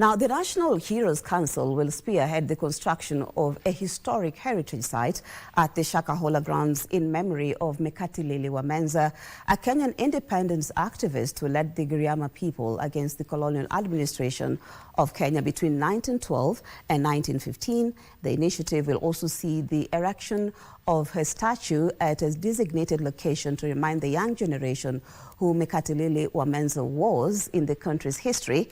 Now, the National Heroes Council will spearhead the construction of a historic heritage site at the Shakahola grounds in memory of Mekatilili Wa Menza, a Kenyan independence activist who led the Giriama people against the colonial administration of Kenya between 1912 and 1915. The initiative will also see the erection of her statue at a designated location to remind the young generation who Mekatilili Wa Menza was in the country's history.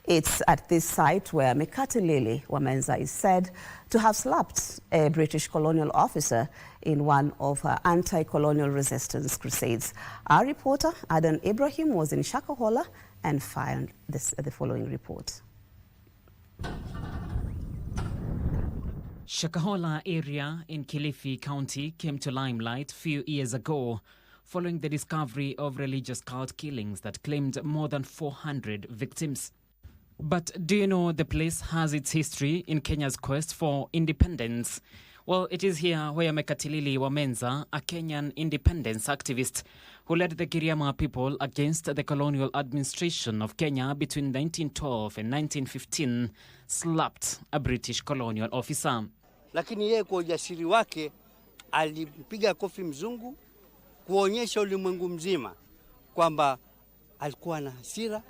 It's at this site where Mekatilili Wa Menza is said to have slapped a British colonial officer in one of her anti-colonial resistance crusades. Our reporter, Adan Ibrahim, was in Shakahola and found the following report. Shakahola area in Kilifi County came to limelight a few years ago following the discovery of religious cult killings that claimed more than 400 victims. But do you know the place has its history in Kenya's quest for independence? Well, it is here where Mekatilili Wa Menza, a Kenyan independence activist who led the Giriama people against the colonial administration of Kenya between 1912 and 1915, slapped a British colonial officer. Lakini yeye kwa ujasiri wake alipiga kofi mzungu kuonyesha ulimwengu mzima kwamba alikuwa na hasira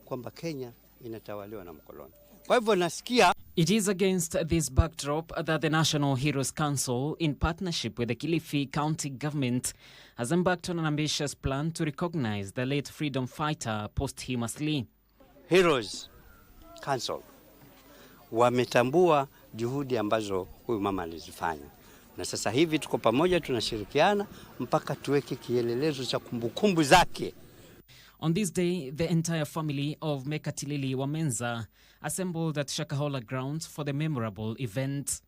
kwamba Kenya inatawaliwa na mkoloni. Kwa hivyo nasikia. It is against this backdrop that the National Heroes Council, in partnership with the Kilifi County government, has embarked on an ambitious plan to recognize the late freedom fighter posthumously. Heroes Council wametambua juhudi ambazo huyu mama alizifanya. Na sasa hivi tuko pamoja, tunashirikiana mpaka tuweke kielelezo cha kumbukumbu zake. On this day, the entire family of Mekatilili Wa Menza assembled at Shakahola grounds for the memorable event.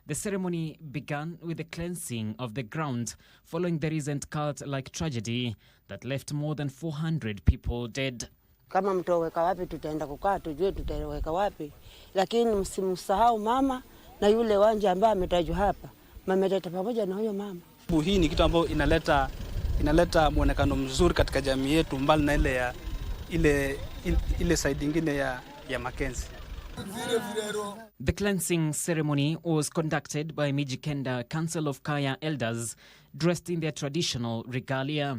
The ceremony began with the cleansing of the ground following the recent cult-like tragedy that left more than 400 people dead. Kama mtoweka wapi tutaenda kukaa tujue tutaweka wapi, lakini msimsahau mama na yule wanja ambaye ametajwa hapa. Mama ameleta pamoja na huyo mama. Hii ni kitu ambacho inaleta muonekano mzuri katika jamii yetu, mbali na ile side nyingine ya Mackenzie. The cleansing ceremony was conducted by Mijikenda Council of Kaya elders dressed in their traditional regalia.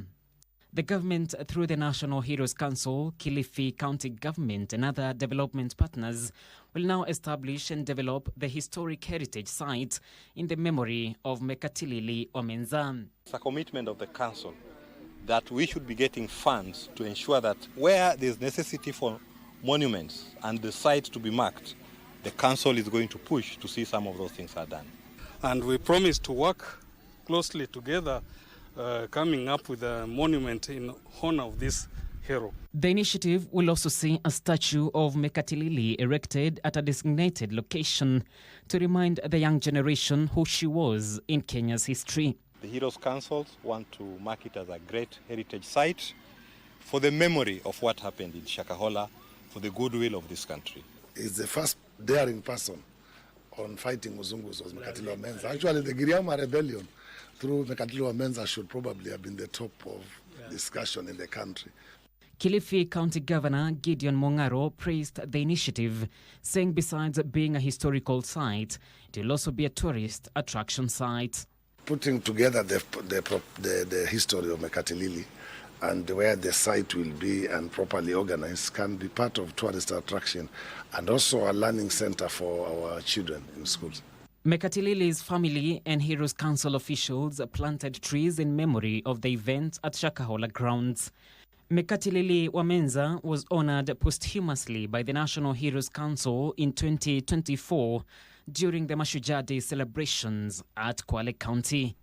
The government, through the National Heroes Council, Kilifi County Government and other development partners, will now establish and develop the historic heritage site in the memory of Mekatilili Wa Menza. It's a commitment of the council that we should be getting funds to ensure that where there's necessity for monuments and the site to be marked, the council is going to push to see some of those things are done. And we promise to work closely together, coming up with a monument in honor of this hero. The initiative will also see a statue of Mekatilili erected at a designated location to remind the young generation who she was in Kenya's history. The Heroes Council want to mark it as a great heritage site for the memory of what happened in Shakahola, for the goodwill of this country. It's the first daring person on fighting Muzungus was Mekatilili Wa Menza. Actually, the Giriama rebellion through Mekatilili Wa Menza should probably have been the top of discussion in the country. Kilifi County Governor Gideon Mongaro praised the initiative, saying besides being a historical site, it will also be a tourist attraction site. Putting together the history of Mekatilili and where the site will be and properly organized can be part of tourist attraction and also a learning center for our children in schools. Mekatilili's family and Heroes Council officials planted trees in memory of the event at Shakahola grounds. Mekatilili Wa Menza was honored posthumously by the National Heroes Council in 2024 during the Mashujaa Day celebrations at Kwale County.